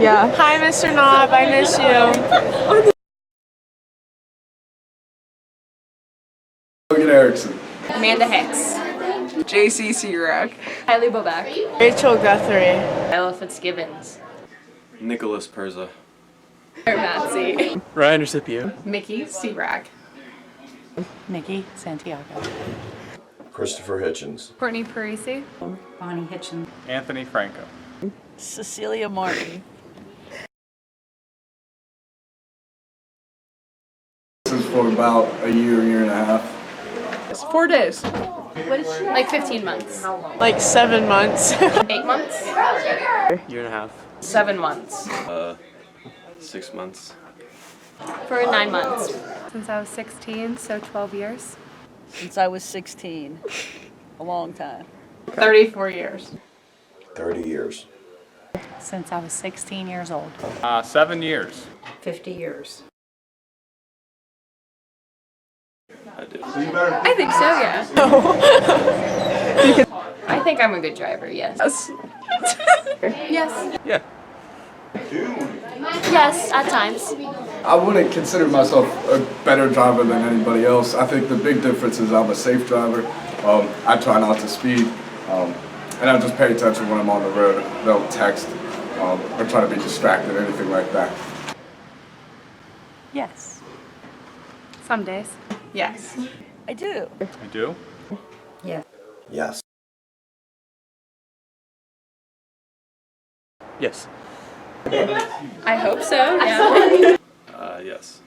Yeah. Hi, Mr. Knob. I miss you. Logan Erickson. Amanda Hicks. JC Sirac. Kylie Bobak. Rachel Guthrie. Ella Fitzgibbons. Nicholas Perza. Matsy. Ryan Recipio. Mickey Sirac. Nikki Santiago. Christopher Hitchens. Courtney Parisi. Bonnie Hitchens. Anthony Franco. Cecilia Martin. This is for about a year and a half. It's 4 days. What is she? Like 15 months. Like 7 months. 8 months? Year and a half. 7 months. 6 months. For 9 months. Since I was 16, so 12 years. Since I was 16. A long time. 34 years. 30 years. Since I was 16 years old. 7 years. 50 years. I do. I think so, yeah. I think I'm a good driver, yes. Yes. Yeah. Yes, at times. I wouldn't consider myself a better driver than anybody else. I think the big difference is I'm a safe driver. I try not to speed, and I just pay attention when I'm on the road. Don't text or try to be distracted or anything like that. Yes. Some days. Yes. I do. I do? Yeah. Yes. Yes. I hope so, yeah. Yes.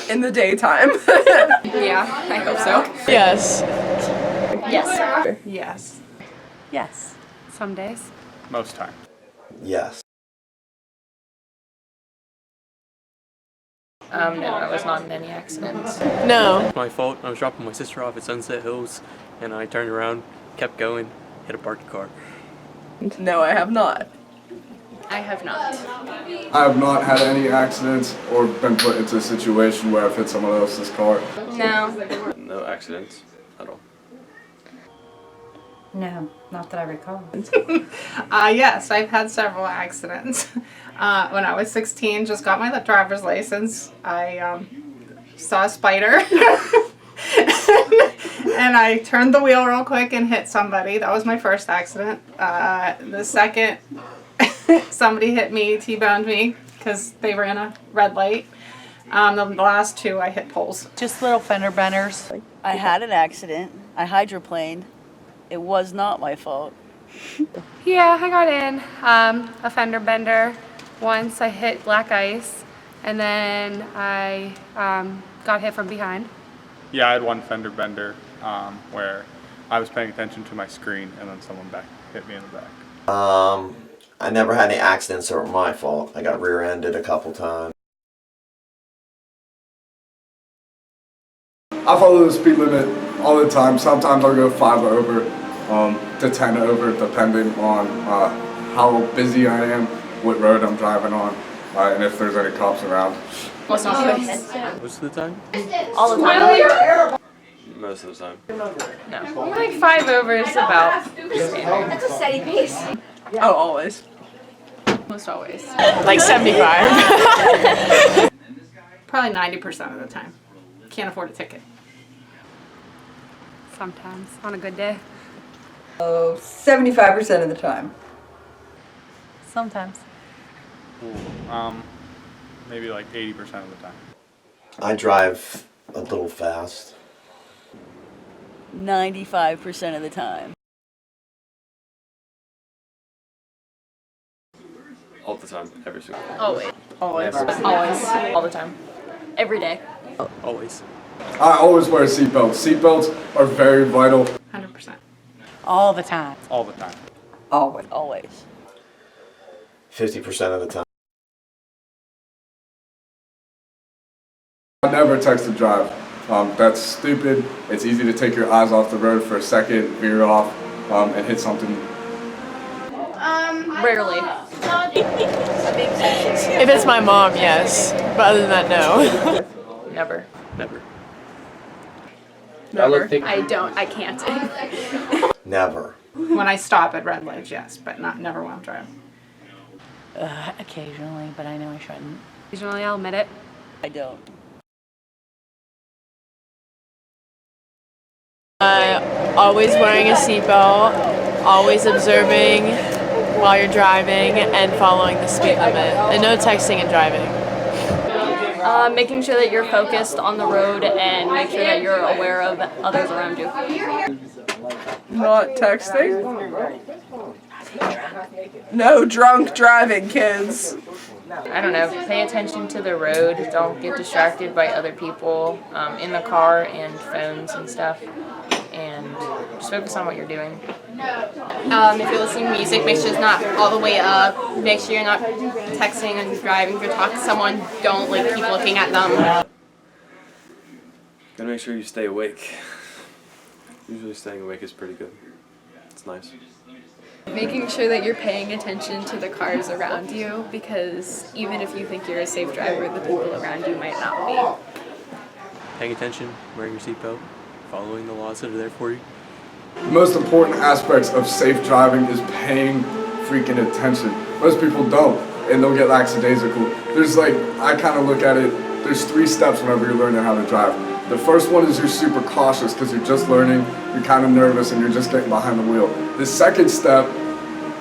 In the daytime. Yeah, I hope so. Yes. Yes. Yes. Yes. Some days. Most time. Yes. No, I was not in any accidents. No. It's my fault. I was dropping my sister off at Sunset Hills, and I turned around, kept going, hit a parked car. No, I have not. I have not. I have not had any accidents or been put into a situation where I've hit someone else's car. No. No accidents at all. No, not that I recall. Yes, I've had several accidents. When I was 16, just got my driver's license. I saw a spider. And I turned the wheel real quick and hit somebody. That was my first accident. The second, somebody hit me, T-boned me, because they ran a red light. The last two, I hit poles. Just little fender benders. I had an accident. I hydroplaned. It was not my fault. Yeah, I got in a fender bender. Once I hit black ice, and then I got hit from behind. Yeah, I had one fender bender where I was paying attention to my screen and then someone hit me in the back. I never had any accidents that were my fault. I got rear-ended a couple times. I follow the speed limit all the time. Sometimes I'll go 5 over to 10 over, depending on how busy I am, what road I'm driving on, and if there's any cops around. Most of the time. Most of the time? All the time. Most of the time. No. Like 5 over is about standard. That's a steady pace. Oh, always. Most always. Like 75. Probably 90% of the time. Can't afford a ticket. Sometimes, on a good day. Oh, 75% of the time. Sometimes. Ooh, maybe like 80% of the time. I drive a little fast. 95% of the time. All the time. Every single time. Always. Always. Always. All the time. Every day. Always. I always wear seatbelts. Seatbelts are very vital. 100%. All the time. All the time. Always. Always. 50% of the time. I never text and drive. That's stupid. It's easy to take your eyes off the road for a second, veer off, and hit something. Rarely. If it's my mom, yes. But other than that, no. Never. Never. I don't. I can't. Never. When I stop at red lights, yes, but never when I'm driving. Occasionally, but I know I shouldn't. Occasionally, I'll admit it. I don't. Always wearing a seatbelt, always observing while you're driving, and following the speed limit. And no texting and driving. Making sure that you're focused on the road and make sure that you're aware of others around you. Not texting. No drunk driving, kids. I don't know, pay attention to the road. Don't get distracted by other people in the car and phones and stuff. And just focus on what you're doing. If you're listening to music, make sure it's not all the way up. Make sure you're not texting and driving. If you're talking to someone, don't keep looking at them. Gotta make sure you stay awake. Usually staying awake is pretty good. It's nice. Making sure that you're paying attention to the cars around you, because even if you think you're a safe driver, the people around you might not be. Paying attention, wearing your seatbelt, following the laws that are there for you. The most important aspects of safe driving is paying freaking attention. Most people don't, and they'll get lackadaisical. There's I kind of look at it, there's 3 steps whenever you're learning how to drive. The first one is you're super cautious because you're just learning, you're kind of nervous, and you're just getting behind the wheel. The second step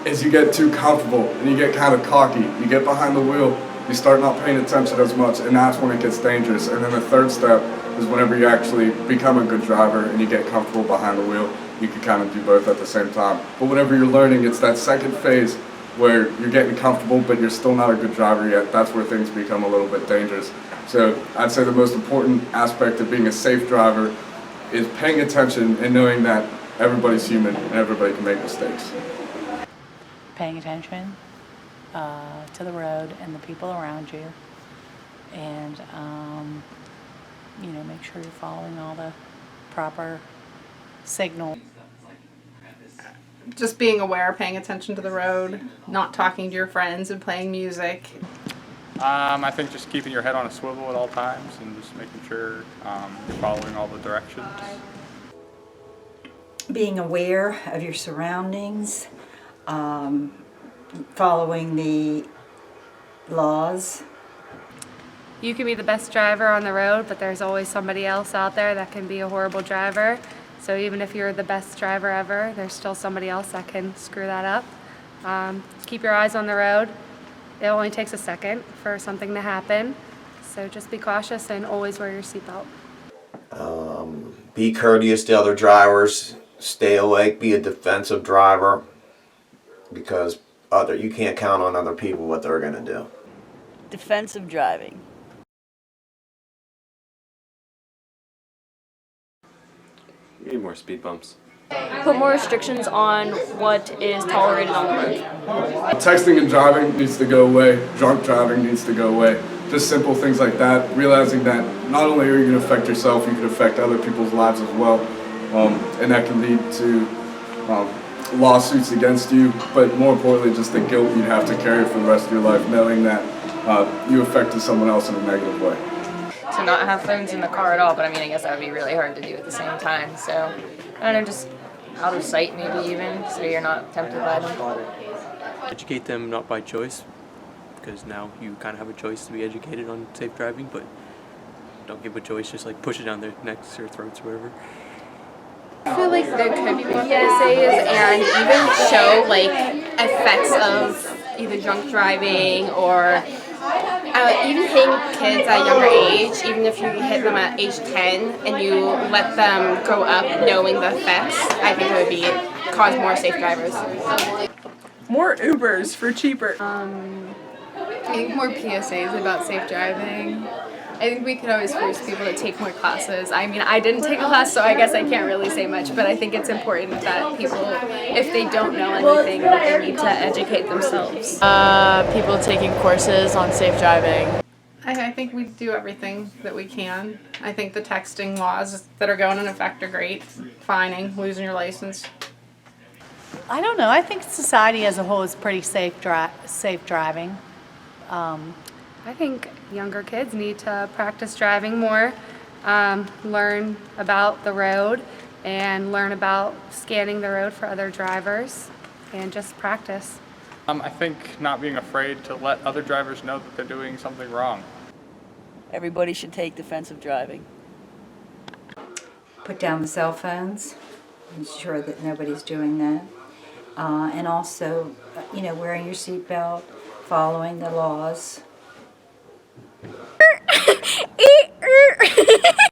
is you get too comfortable and you get kind of cocky. You get behind the wheel, you start not paying attention as much, and that's when it gets dangerous. And then the third step is whenever you actually become a good driver and you get comfortable behind the wheel. You can kind of do both at the same time. But whenever you're learning, it's that second phase where you're getting comfortable but you're still not a good driver yet. That's where things become a little bit dangerous. So I'd say the most important aspect of being a safe driver is paying attention and knowing that everybody's human and everybody can make mistakes. Paying attention to the road and the people around you, and make sure you're following all the proper signal. Just being aware, paying attention to the road, not talking to your friends and playing music. I think just keeping your head on a swivel at all times and just making sure you're following all the directions. Being aware of your surroundings, following the laws. You can be the best driver on the road, but there's always somebody else out there that can be a horrible driver. So even if you're the best driver ever, there's still somebody else that can screw that up. Keep your eyes on the road. It only takes a second for something to happen. So just be cautious and always wear your seatbelt. Be courteous to other drivers. Stay awake. Be a defensive driver, because you can't count on other people what they're going to do. Defensive driving. You need more speed bumps. Put more restrictions on what is tolerated on the road. Texting and driving needs to go away. Drunk driving needs to go away. Just simple things like that. Realizing that not only are you going to affect yourself, you can affect other people's lives as well. And that can lead to lawsuits against you, but more importantly, just the guilt you'd have to carry for the rest of your life, knowing that you affected someone else in a negative way. To not have phones in the car at all, but I guess that would be really hard to do at the same time. So, I don't know, just out of sight maybe even, so you're not tempted by them. Educate them not by choice, because now you kind of have a choice to be educated on safe driving, but don't give a choice, just push it down their necks or throats or whatever. I feel like there could be more PSAs and even show effects of either drunk driving or even hitting kids at a younger age. Even if you hit them at age 10 and you let them grow up knowing the effects, I think it would cause more safe drivers. More Ubers for cheaper. I think more PSAs about safe driving. I think we could always force people to take more classes. I didn't take a class, so I guess I can't really say much, but I think it's important that people, if they don't know anything, that they need to educate themselves. People taking courses on safe driving. I think we do everything that we can. I think the texting laws that are going in effect are great. Fining, losing your license. I don't know. I think society as a whole is pretty safe driving. I think younger kids need to practice driving more, learn about the road, and learn about scanning the road for other drivers, and just practice. I think not being afraid to let other drivers know that they're doing something wrong. Everybody should take defensive driving. Put down the cell phones, ensure that nobody's doing that. And also, wearing your seatbelt, following the laws.